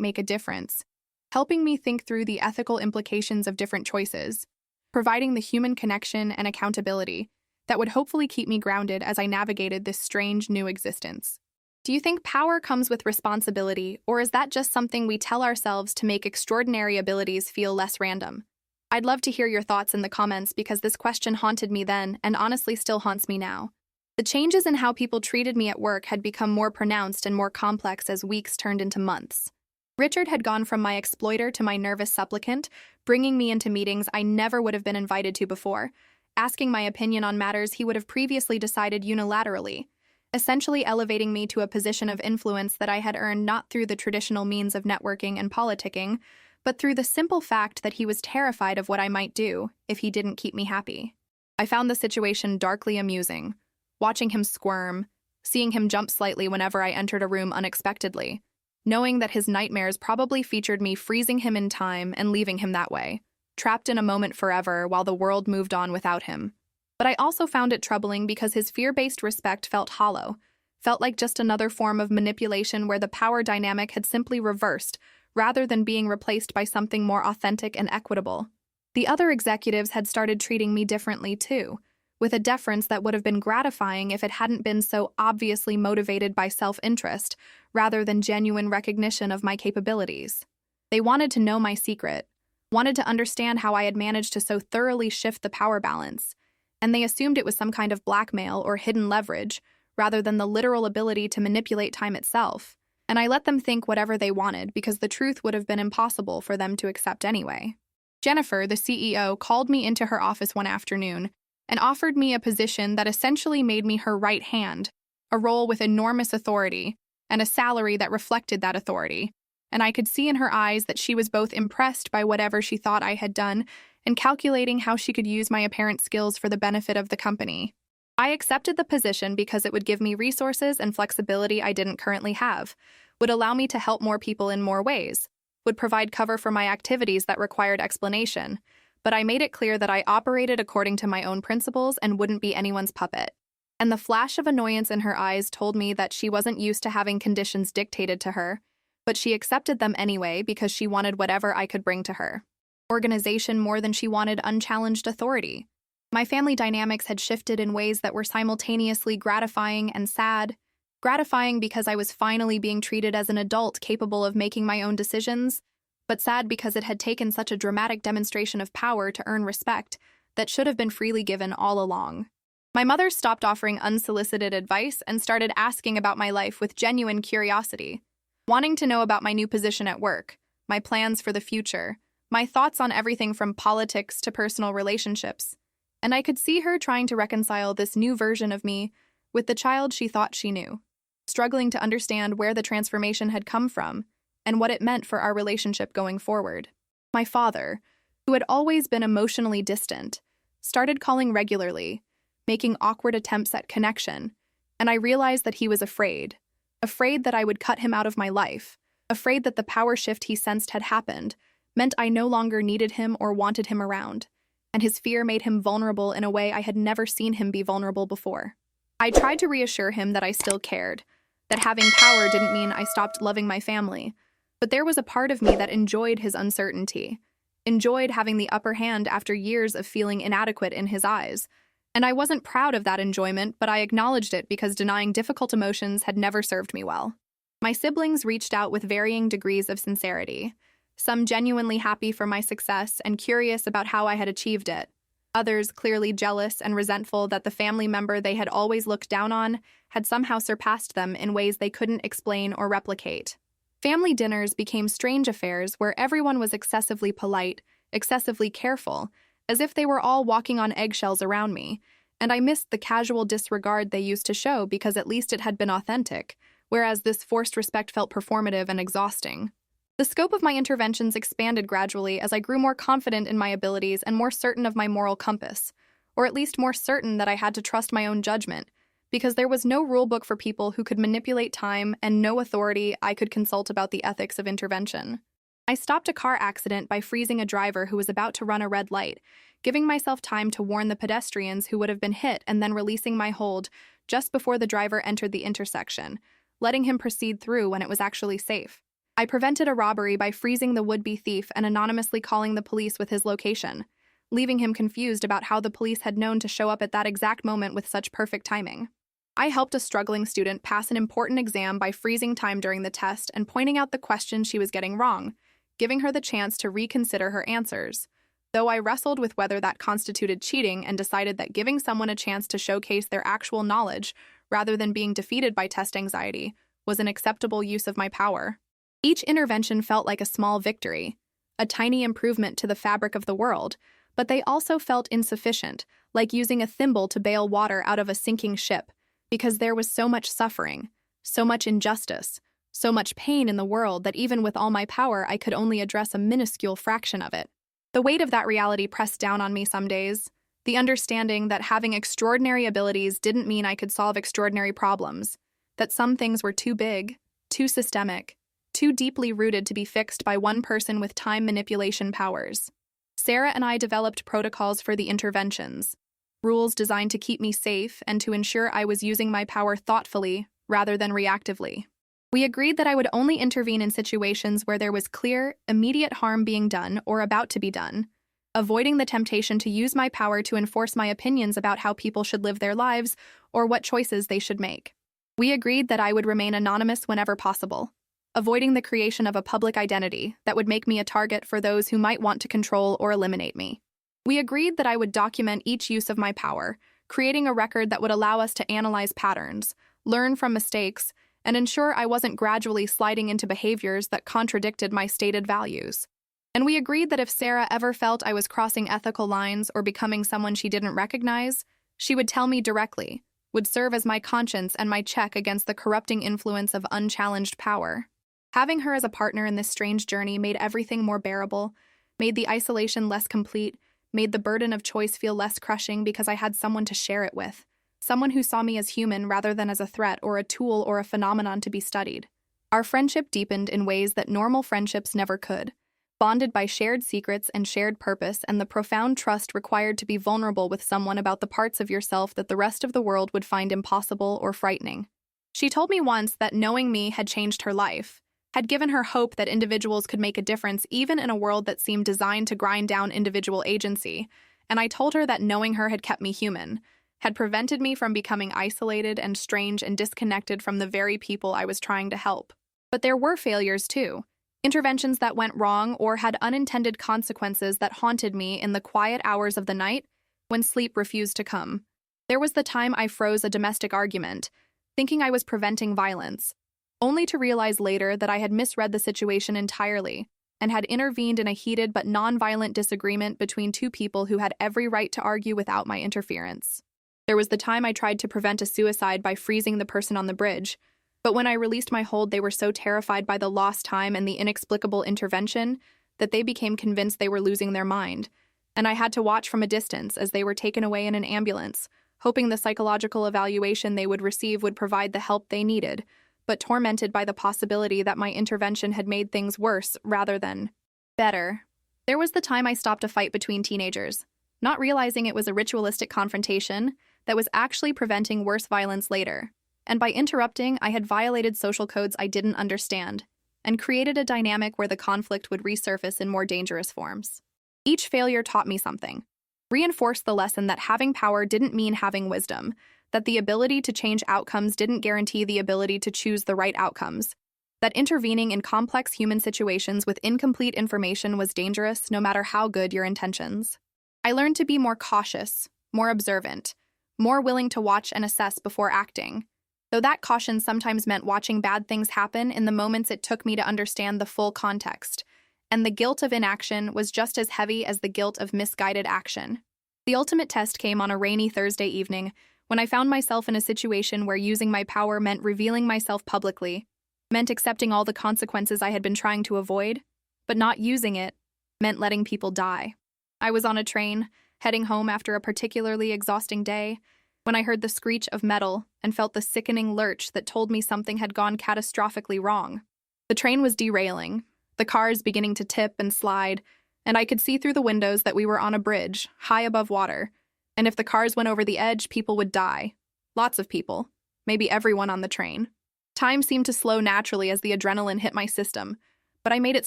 make a difference, helping me think through the ethical implications of different choices, providing the human connection and accountability that would hopefully keep me grounded as I navigated this strange new existence. Do you think power comes with responsibility, or is that just something we tell ourselves to make extraordinary abilities feel less random? I'd love to hear your thoughts in the comments because this question haunted me then and honestly still haunts me now. The changes in how people treated me at work had become more pronounced and more complex as weeks turned into months. Richard had gone from my exploiter to my nervous supplicant, bringing me into meetings I never would have been invited to before, asking my opinion on matters he would have previously decided unilaterally, essentially elevating me to a position of influence that I had earned not through the traditional means of networking and politicking, but through the simple fact that he was terrified of what I might do if he didn't keep me happy. I found the situation darkly amusing, watching him squirm, seeing him jump slightly whenever I entered a room unexpectedly, knowing that his nightmares probably featured me freezing him in time and leaving him that way, trapped in a moment forever while the world moved on without him. But I also found it troubling because his fear-based respect felt hollow, felt like just another form of manipulation where the power dynamic had simply reversed, rather than being replaced by something more authentic and equitable. The other executives had started treating me differently too, with a deference that would have been gratifying if it hadn't been so obviously motivated by self-interest, rather than genuine recognition of my capabilities. They wanted to know my secret, wanted to understand how I had managed to so thoroughly shift the power balance, and they assumed it was some kind of blackmail or hidden leverage, rather than the literal ability to manipulate time itself. And I let them think whatever they wanted because the truth would have been impossible for them to accept anyway. Jennifer, the CEO, called me into her office one afternoon and offered me a position that essentially made me her right hand, a role with enormous authority and a salary that reflected that authority. And I could see in her eyes that she was both impressed by whatever she thought I had done and calculating how she could use my apparent skills for the benefit of the company. I accepted the position because it would give me resources and flexibility I didn't currently have, would allow me to help more people in more ways, would provide cover for my activities that required explanation, but I made it clear that I operated according to my own principles and wouldn't be anyone's puppet. And the flash of annoyance in her eyes told me that she wasn't used to having conditions dictated to her, but she accepted them anyway because she wanted whatever I could bring to her. Organization more than she wanted unchallenged authority. My family dynamics had shifted in ways that were simultaneously gratifying and sad. Gratifying because I was finally being treated as an adult capable of making my own decisions, but sad because it had taken such a dramatic demonstration of power to earn respect that should have been freely given all along. My mother stopped offering unsolicited advice and started asking about my life with genuine curiosity, wanting to know about my new position at work, my plans for the future, my thoughts on everything from politics to personal relationships. And I could see her trying to reconcile this new version of me with the child she thought she knew, struggling to understand where the transformation had come from and what it meant for our relationship going forward. My father, who had always been emotionally distant, started calling regularly, making awkward attempts at connection, and I realized that he was afraid that I would cut him out of my life, afraid that the power shift he sensed had happened meant I no longer needed him or wanted him around, and his fear made him vulnerable in a way I had never seen him be vulnerable before. I tried to reassure him that I still cared, that having power didn't mean I stopped loving my family, but there was a part of me that enjoyed his uncertainty, enjoyed having the upper hand after years of feeling inadequate in his eyes. And I wasn't proud of that enjoyment, but I acknowledged it because denying difficult emotions had never served me well. My siblings reached out with varying degrees of sincerity, some genuinely happy for my success and curious about how I had achieved it, others clearly jealous and resentful that the family member they had always looked down on had somehow surpassed them in ways they couldn't explain or replicate. Family dinners became strange affairs where everyone was excessively polite, excessively careful, as if they were all walking on eggshells around me, and I missed the casual disregard they used to show because at least it had been authentic, whereas this forced respect felt performative and exhausting. The scope of my interventions expanded gradually as I grew more confident in my abilities and more certain of my moral compass, or at least more certain that I had to trust my own judgment, because there was no rulebook for people who could manipulate time and no authority I could consult about the ethics of intervention. I stopped a car accident by freezing a driver who was about to run a red light, giving myself time to warn the pedestrians who would have been hit and then releasing my hold just before the driver entered the intersection, letting him proceed through when it was actually safe. I prevented a robbery by freezing the would-be thief and anonymously calling the police with his location, leaving him confused about how the police had known to show up at that exact moment with such perfect timing. I helped a struggling student pass an important exam by freezing time during the test and pointing out the questions she was getting wrong, giving her the chance to reconsider her answers. Though I wrestled with whether that constituted cheating and decided that giving someone a chance to showcase their actual knowledge, rather than being defeated by test anxiety, was an acceptable use of my power. Each intervention felt like a small victory, a tiny improvement to the fabric of the world, but they also felt insufficient, like using a thimble to bail water out of a sinking ship, because there was so much suffering, so much injustice, so much pain in the world that even with all my power, I could only address a minuscule fraction of it. The weight of that reality pressed down on me some days, the understanding that having extraordinary abilities didn't mean I could solve extraordinary problems, that some things were too big, too systemic, too deeply rooted to be fixed by one person with time manipulation powers. Sarah and I developed protocols for the interventions, rules designed to keep me safe and to ensure I was using my power thoughtfully rather than reactively. We agreed that I would only intervene in situations where there was clear, immediate harm being done or about to be done, avoiding the temptation to use my power to enforce my opinions about how people should live their lives or what choices they should make. We agreed that I would remain anonymous whenever possible, avoiding the creation of a public identity that would make me a target for those who might want to control or eliminate me. We agreed that I would document each use of my power, creating a record that would allow us to analyze patterns, learn from mistakes, and ensure I wasn't gradually sliding into behaviors that contradicted my stated values. And we agreed that if Sarah ever felt I was crossing ethical lines or becoming someone she didn't recognize, she would tell me directly, would serve as my conscience and my check against the corrupting influence of unchallenged power. Having her as a partner in this strange journey made everything more bearable, made the isolation less complete, made the burden of choice feel less crushing because I had someone to share it with. Someone who saw me as human rather than as a threat or a tool or a phenomenon to be studied. Our friendship deepened in ways that normal friendships never could, bonded by shared secrets and shared purpose and the profound trust required to be vulnerable with someone about the parts of yourself that the rest of the world would find impossible or frightening. She told me once that knowing me had changed her life, had given her hope that individuals could make a difference even in a world that seemed designed to grind down individual agency, and I told her that knowing her had kept me human, had prevented me from becoming isolated and strange and disconnected from the very people I was trying to help. But there were failures too, interventions that went wrong or had unintended consequences that haunted me in the quiet hours of the night when sleep refused to come. There was the time I froze a domestic argument, thinking I was preventing violence, only to realize later that I had misread the situation entirely and had intervened in a heated but non-violent disagreement between two people who had every right to argue without my interference. There was the time I tried to prevent a suicide by freezing the person on the bridge, but when I released my hold, they were so terrified by the lost time and the inexplicable intervention that they became convinced they were losing their mind, and I had to watch from a distance as they were taken away in an ambulance, hoping the psychological evaluation they would receive would provide the help they needed, but tormented by the possibility that my intervention had made things worse rather than better. There was the time I stopped a fight between teenagers, not realizing it was a ritualistic confrontation that was actually preventing worse violence later. And by interrupting, I had violated social codes I didn't understand and created a dynamic where the conflict would resurface in more dangerous forms. Each failure taught me something, reinforced the lesson that having power didn't mean having wisdom, that the ability to change outcomes didn't guarantee the ability to choose the right outcomes, that intervening in complex human situations with incomplete information was dangerous no matter how good your intentions. I learned to be more cautious, more observant, more willing to watch and assess before acting, though that caution sometimes meant watching bad things happen in the moments it took me to understand the full context, and the guilt of inaction was just as heavy as the guilt of misguided action. The ultimate test came on a rainy Thursday evening when I found myself in a situation where using my power meant revealing myself publicly, meant accepting all the consequences I had been trying to avoid, but not using it meant letting people die. I was on a train, heading home after a particularly exhausting day, when I heard the screech of metal and felt the sickening lurch that told me something had gone catastrophically wrong. The train was derailing, the cars beginning to tip and slide, and I could see through the windows that we were on a bridge, high above water, and if the cars went over the edge, people would die. Lots of people. Maybe everyone on the train. Time seemed to slow naturally as the adrenaline hit my system, but I made it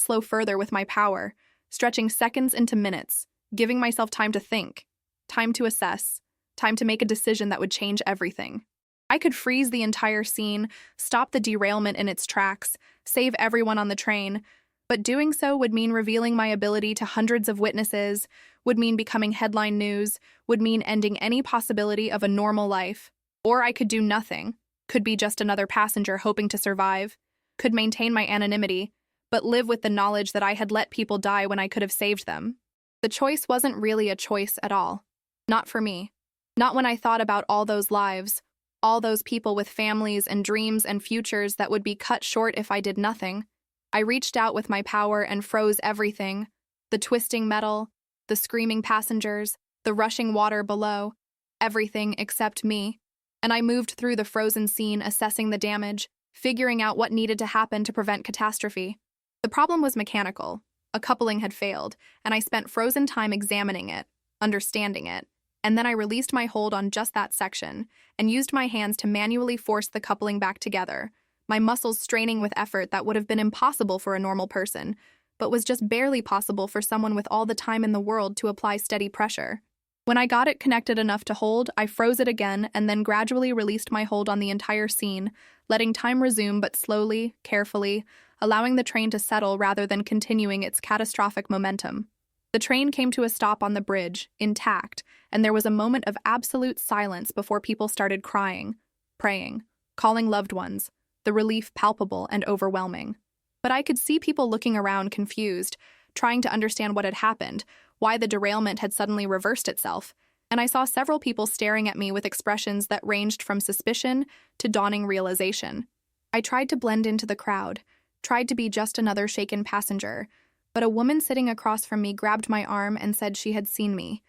slow further with my power, stretching seconds into minutes, giving myself time to think, time to assess, time to make a decision that would change everything. I could freeze the entire scene, stop the derailment in its tracks, save everyone on the train, but doing so would mean revealing my ability to hundreds of witnesses, would mean becoming headline news, would mean ending any possibility of a normal life. Or I could do nothing, could be just another passenger hoping to survive, could maintain my anonymity, but live with the knowledge that I had let people die when I could have saved them. The choice wasn't really a choice at all. Not for me. Not when I thought about all those lives, all those people with families and dreams and futures that would be cut short if I did nothing. I reached out with my power and froze everything. The twisting metal, the screaming passengers, the rushing water below, everything except me. And I moved through the frozen scene, assessing the damage, figuring out what needed to happen to prevent catastrophe. The problem was mechanical. A coupling had failed, and I spent frozen time examining it, understanding it, and then I released my hold on just that section and used my hands to manually force the coupling back together, my muscles straining with effort that would have been impossible for a normal person, but was just barely possible for someone with all the time in the world to apply steady pressure. When I got it connected enough to hold, I froze it again and then gradually released my hold on the entire scene, letting time resume but slowly, carefully, allowing the train to settle rather than continuing its catastrophic momentum. The train came to a stop on the bridge, intact, and there was a moment of absolute silence before people started crying, praying, calling loved ones, the relief palpable and overwhelming. But I could see people looking around confused, trying to understand what had happened, why the derailment had suddenly reversed itself, and I saw several people staring at me with expressions that ranged from suspicion to dawning realization. I tried to blend into the crowd, tried to be just another shaken passenger, but a woman sitting across from me grabbed my arm and said she had seen me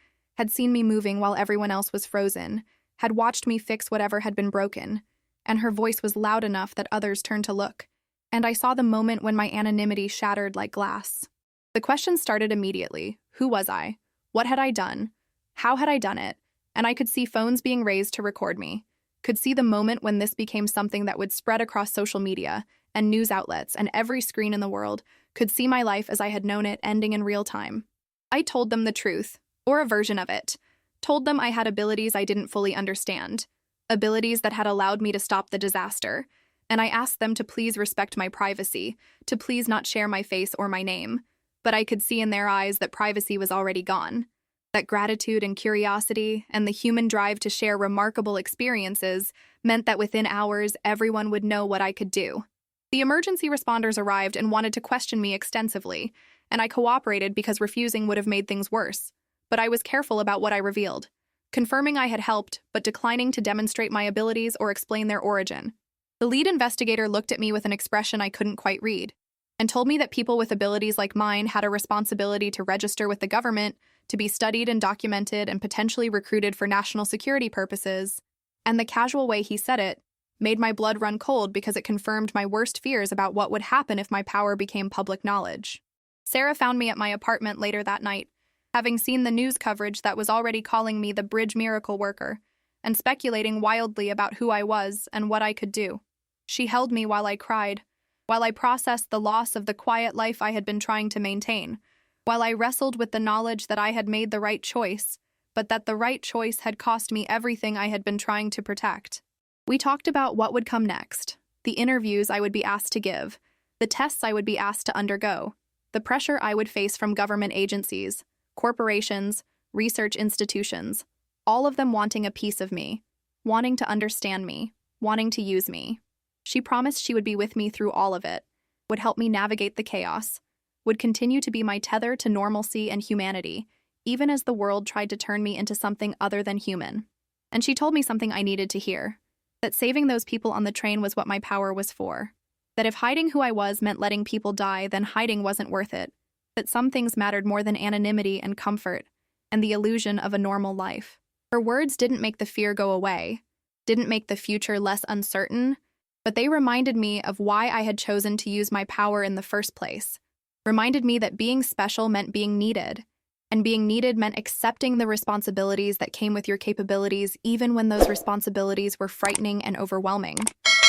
moving while everyone else was frozen, had watched me fix whatever had been broken, and her voice was loud enough that others turned to look, and I saw the moment when my anonymity shattered like glass. The questions started immediately. Who was I? What had I done? How had I done it? And I could see phones being raised to record me. Could see the moment when this became something that would spread across social media and news outlets and every screen in the world. Could see my life as I had known it ending in real time. I told them the truth, or a version of it. Told them I had abilities I didn't fully understand. Abilities that had allowed me to stop the disaster. And I asked them to please respect my privacy, to please not share my face or my name. But I could see in their eyes that privacy was already gone. That gratitude and curiosity and the human drive to share remarkable experiences meant that within hours everyone would know what I could do. The emergency responders arrived and wanted to question me extensively, and I cooperated because refusing would have made things worse. But I was careful about what I revealed, confirming I had helped, but declining to demonstrate my abilities or explain their origin. The lead investigator looked at me with an expression I couldn't quite read, and told me that people with abilities like mine had a responsibility to register with the government, to be studied and documented and potentially recruited for national security purposes. And the casual way he said it made my blood run cold because it confirmed my worst fears about what would happen if my power became public knowledge. Sarah found me at my apartment later that night, having seen the news coverage that was already calling me the bridge miracle worker, and speculating wildly about who I was and what I could do. She held me while I cried, while I processed the loss of the quiet life I had been trying to maintain, while I wrestled with the knowledge that I had made the right choice, but that the right choice had cost me everything I had been trying to protect. We talked about what would come next, the interviews I would be asked to give, the tests I would be asked to undergo, the pressure I would face from government agencies, corporations, research institutions, all of them wanting a piece of me, wanting to understand me, wanting to use me. She promised she would be with me through all of it, would help me navigate the chaos, would continue to be my tether to normalcy and humanity, even as the world tried to turn me into something other than human. And she told me something I needed to hear, that saving those people on the train was what my power was for, that if hiding who I was meant letting people die, then hiding wasn't worth it, that some things mattered more than anonymity and comfort, and the illusion of a normal life. Her words didn't make the fear go away, didn't make the future less uncertain, but they reminded me of why I had chosen to use my power in the first place, reminded me that being special meant being needed, And being needed meant accepting the responsibilities that came with your capabilities, even when those responsibilities were frightening and overwhelming.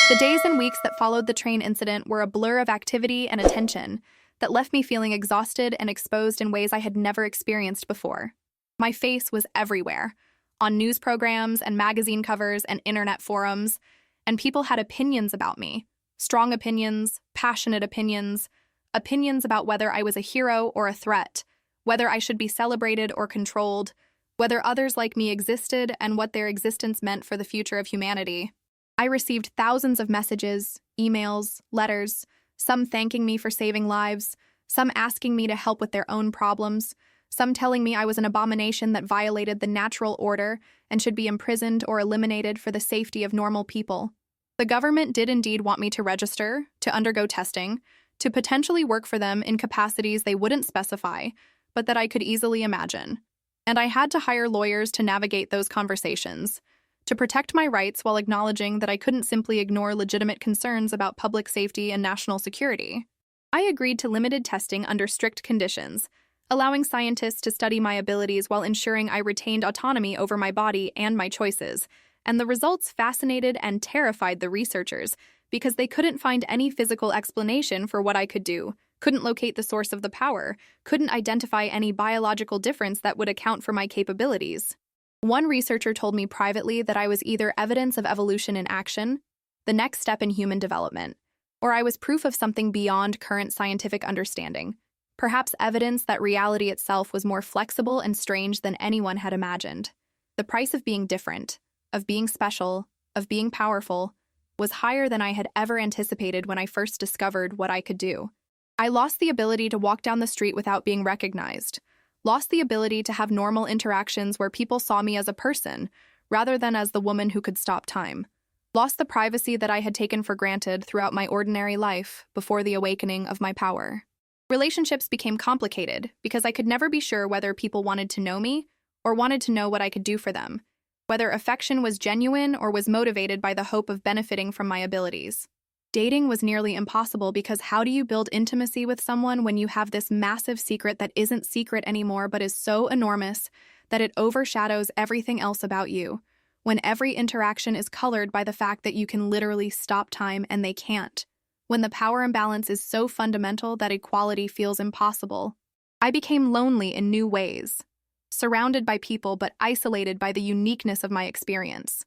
The days and weeks that followed the train incident were a blur of activity and attention that left me feeling exhausted and exposed in ways I had never experienced before. My face was everywhere, on news programs and magazine covers and internet forums, and people had opinions about me. Strong opinions, passionate opinions, opinions about whether I was a hero or a threat, whether I should be celebrated or controlled, whether others like me existed and what their existence meant for the future of humanity. I received thousands of messages, emails, letters, some thanking me for saving lives, some asking me to help with their own problems, some telling me I was an abomination that violated the natural order and should be imprisoned or eliminated for the safety of normal people. The government did indeed want me to register, to undergo testing, to potentially work for them in capacities they wouldn't specify, but that I could easily imagine. And I had to hire lawyers to navigate those conversations, to protect my rights while acknowledging that I couldn't simply ignore legitimate concerns about public safety and national security. I agreed to limited testing under strict conditions, allowing scientists to study my abilities while ensuring I retained autonomy over my body and my choices, and the results fascinated and terrified the researchers because they couldn't find any physical explanation for what I could do, couldn't locate the source of the power, couldn't identify any biological difference that would account for my capabilities. One researcher told me privately that I was either evidence of evolution in action, the next step in human development, or I was proof of something beyond current scientific understanding, perhaps evidence that reality itself was more flexible and strange than anyone had imagined. The price of being different, of being special, of being powerful, was higher than I had ever anticipated when I first discovered what I could do. I lost the ability to walk down the street without being recognized, lost the ability to have normal interactions where people saw me as a person, rather than as the woman who could stop time, lost the privacy that I had taken for granted throughout my ordinary life before the awakening of my power. Relationships became complicated because I could never be sure whether people wanted to know me or wanted to know what I could do for them, whether affection was genuine or was motivated by the hope of benefiting from my abilities. Dating was nearly impossible because how do you build intimacy with someone when you have this massive secret that isn't secret anymore but is so enormous that it overshadows everything else about you, when every interaction is colored by the fact that you can literally stop time and they can't, when the power imbalance is so fundamental that equality feels impossible. I became lonely in new ways, surrounded by people but isolated by the uniqueness of my experience.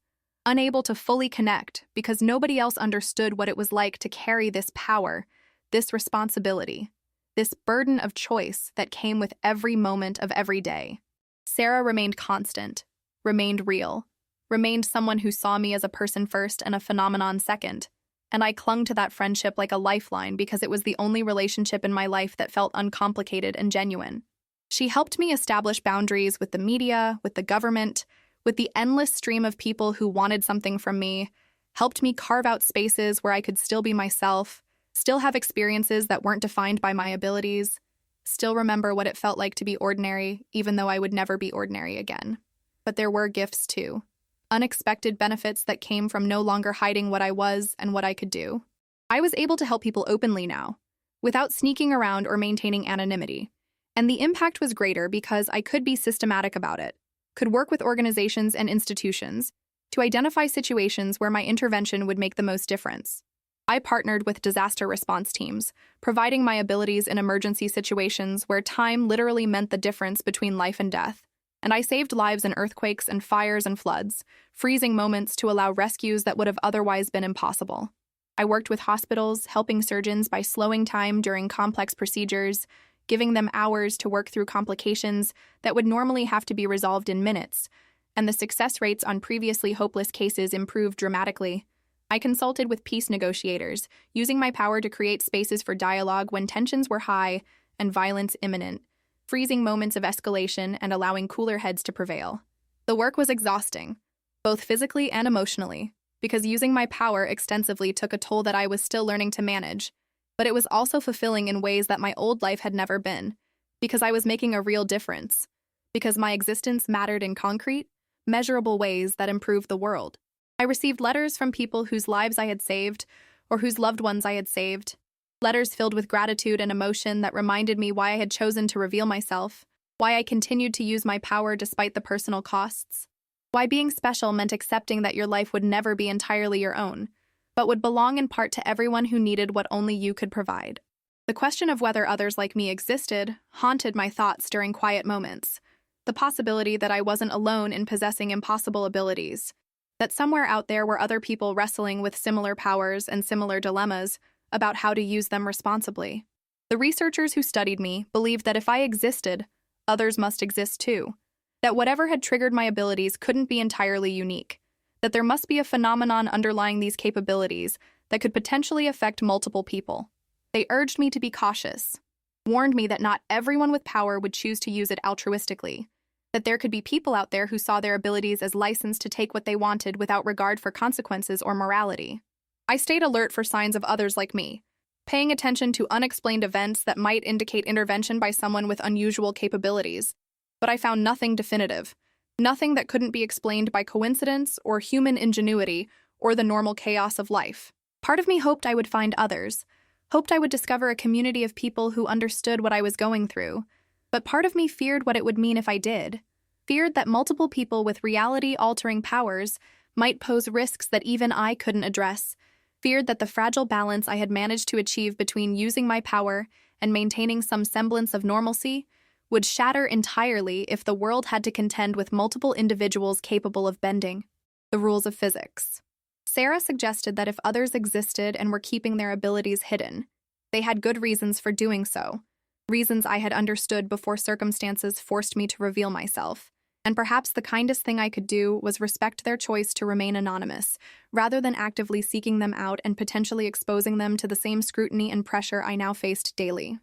Unable to fully connect because nobody else understood what it was like to carry this power, this responsibility, this burden of choice that came with every moment of every day. Sarah remained constant, remained real, remained someone who saw me as a person first and a phenomenon second, and I clung to that friendship like a lifeline because it was the only relationship in my life that felt uncomplicated and genuine. She helped me establish boundaries with the media, with the government, with the endless stream of people who wanted something from me, helped me carve out spaces where I could still be myself, still have experiences that weren't defined by my abilities, still remember what it felt like to be ordinary, even though I would never be ordinary again. But there were gifts too, unexpected benefits that came from no longer hiding what I was and what I could do. I was able to help people openly now, without sneaking around or maintaining anonymity. And the impact was greater because I could be systematic about it, could work with organizations and institutions to identify situations where my intervention would make the most difference. I partnered with disaster response teams, providing my abilities in emergency situations where time literally meant the difference between life and death. And I saved lives in earthquakes and fires and floods, freezing moments to allow rescues that would have otherwise been impossible. I worked with hospitals, helping surgeons by slowing time during complex procedures, giving them hours to work through complications that would normally have to be resolved in minutes, and the success rates on previously hopeless cases improved dramatically. I consulted with peace negotiators, using my power to create spaces for dialogue when tensions were high and violence imminent, freezing moments of escalation and allowing cooler heads to prevail. The work was exhausting, both physically and emotionally, because using my power extensively took a toll that I was still learning to manage. But it was also fulfilling in ways that my old life had never been, because I was making a real difference, because my existence mattered in concrete, measurable ways that improved the world. I received letters from people whose lives I had saved, or whose loved ones I had saved, letters filled with gratitude and emotion that reminded me why I had chosen to reveal myself, Why I continued to use my power despite the personal costs. Why being special meant accepting that your life would never be entirely your own, but would belong in part to everyone who needed what only you could provide. The question of whether others like me existed haunted my thoughts during quiet moments. The possibility that I wasn't alone in possessing impossible abilities, that somewhere out there were other people wrestling with similar powers and similar dilemmas about how to use them responsibly. The researchers who studied me believed that if I existed, others must exist too, that whatever had triggered my abilities couldn't be entirely unique, that there must be a phenomenon underlying these capabilities that could potentially affect multiple people. They urged me to be cautious, warned me that not everyone with power would choose to use it altruistically, that there could be people out there who saw their abilities as license to take what they wanted without regard for consequences or morality. I stayed alert for signs of others like me, paying attention to unexplained events that might indicate intervention by someone with unusual capabilities, but I found nothing definitive, nothing that couldn't be explained by coincidence or human ingenuity or the normal chaos of life. Part of me hoped I would find others, hoped I would discover a community of people who understood what I was going through, but part of me feared what it would mean if I did, feared that multiple people with reality-altering powers might pose risks that even I couldn't address, feared that the fragile balance I had managed to achieve between using my power and maintaining some semblance of normalcy would shatter entirely if the world had to contend with multiple individuals capable of bending the rules of physics. Sarah suggested that if others existed and were keeping their abilities hidden, they had good reasons for doing so, reasons I had understood before circumstances forced me to reveal myself, and perhaps the kindest thing I could do was respect their choice to remain anonymous, rather than actively seeking them out and potentially exposing them to the same scrutiny and pressure I now faced daily.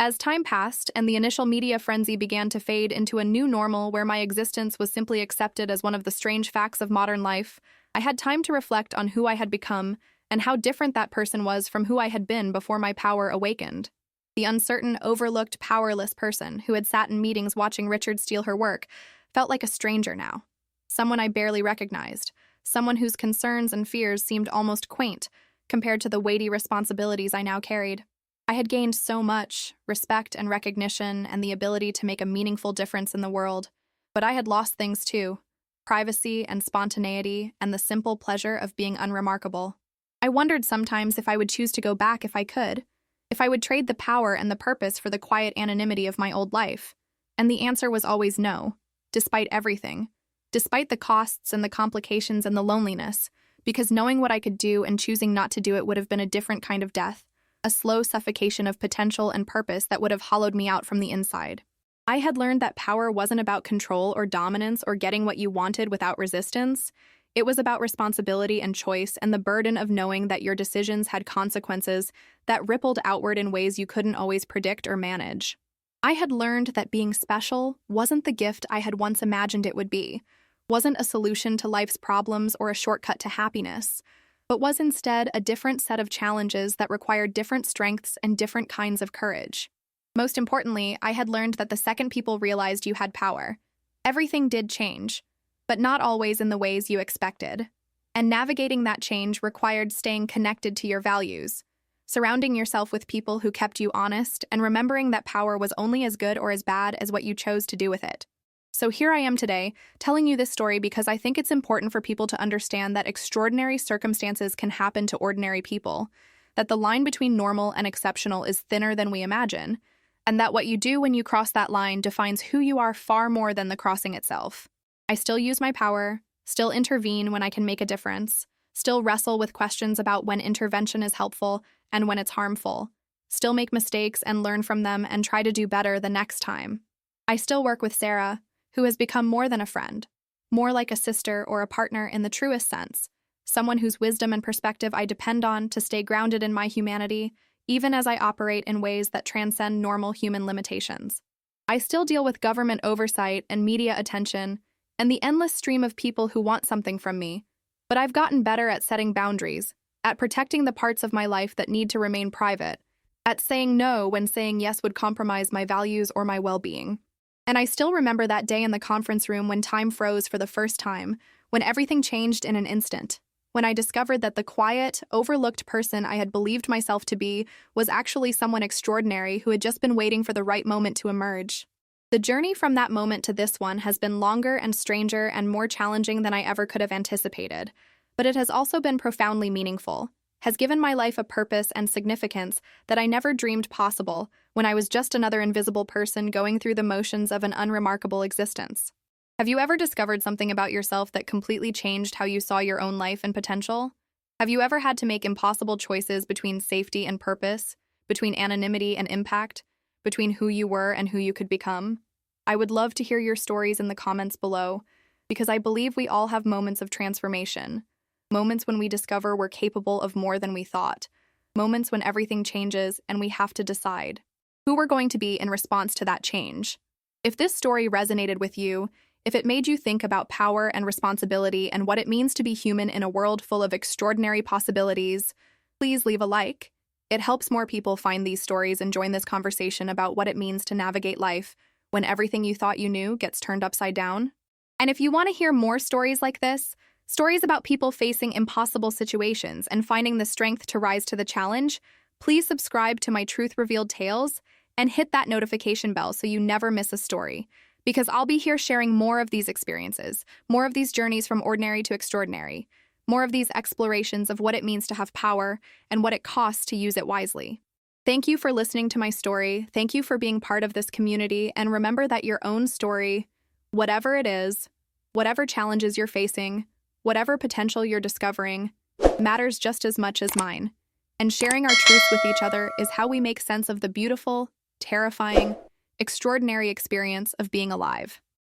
As time passed and the initial media frenzy began to fade into a new normal where my existence was simply accepted as one of the strange facts of modern life, I had time to reflect on who I had become and how different that person was from who I had been before my power awakened. The uncertain, overlooked, powerless person who had sat in meetings watching Richard steal her work felt like a stranger now, someone I barely recognized, someone whose concerns and fears seemed almost quaint compared to the weighty responsibilities I now carried. I had gained so much, respect and recognition and the ability to make a meaningful difference in the world, but I had lost things too. Privacy and spontaneity and the simple pleasure of being unremarkable. I wondered sometimes if I would choose to go back if I could, if I would trade the power and the purpose for the quiet anonymity of my old life. And the answer was always no, despite everything, despite the costs and the complications and the loneliness, because knowing what I could do and choosing not to do it would have been a different kind of death, a slow suffocation of potential and purpose that would have hollowed me out from the inside. I had learned that power wasn't about control or dominance or getting what you wanted without resistance. It was about responsibility and choice and the burden of knowing that your decisions had consequences that rippled outward in ways you couldn't always predict or manage. I had learned that being special wasn't the gift I had once imagined it would be, wasn't a solution to life's problems or a shortcut to happiness, but was instead a different set of challenges that required different strengths and different kinds of courage. Most importantly, I had learned that the second people realized you had power, everything did change, but not always in the ways you expected. And navigating that change required staying connected to your values, surrounding yourself with people who kept you honest, and remembering that power was only as good or as bad as what you chose to do with it. So here I am today, telling you this story because I think it's important for people to understand that extraordinary circumstances can happen to ordinary people, that the line between normal and exceptional is thinner than we imagine, and that what you do when you cross that line defines who you are far more than the crossing itself. I still use my power, still intervene when I can make a difference, still wrestle with questions about when intervention is helpful and when it's harmful, still make mistakes and learn from them and try to do better the next time. I still work with Sarah, who has become more than a friend, more like a sister or a partner in the truest sense, someone whose wisdom and perspective I depend on to stay grounded in my humanity, even as I operate in ways that transcend normal human limitations. I still deal with government oversight and media attention and the endless stream of people who want something from me, but I've gotten better at setting boundaries, at protecting the parts of my life that need to remain private, at saying no when saying yes would compromise my values or my well-being. And I still remember that day in the conference room when time froze for the first time, when everything changed in an instant, when I discovered that the quiet, overlooked person I had believed myself to be was actually someone extraordinary who had just been waiting for the right moment to emerge. The journey from that moment to this one has been longer and stranger and more challenging than I ever could have anticipated, but it has also been profoundly meaningful, has given my life a purpose and significance that I never dreamed possible when I was just another invisible person going through the motions of an unremarkable existence. Have you ever discovered something about yourself that completely changed how you saw your own life and potential? Have you ever had to make impossible choices between safety and purpose, between anonymity and impact, between who you were and who you could become? I would love to hear your stories in the comments below, because I believe we all have moments of transformation, moments when we discover we're capable of more than we thought, moments when everything changes and we have to decide who we're going to be in response to that change. If this story resonated with you, if it made you think about power and responsibility and what it means to be human in a world full of extraordinary possibilities, please leave a like. It helps more people find these stories and join this conversation about what it means to navigate life when everything you thought you knew gets turned upside down. And if you want to hear more stories like this, stories about people facing impossible situations and finding the strength to rise to the challenge, please subscribe to my Truth Revealed Tales and hit that notification bell so you never miss a story. Because I'll be here sharing more of these experiences, more of these journeys from ordinary to extraordinary, more of these explorations of what it means to have power and what it costs to use it wisely. Thank you for listening to my story. Thank you for being part of this community. And remember that your own story, whatever it is, whatever challenges you're facing, whatever potential you're discovering, matters just as much as mine. And sharing our truths with each other is how we make sense of the beautiful, terrifying, extraordinary experience of being alive.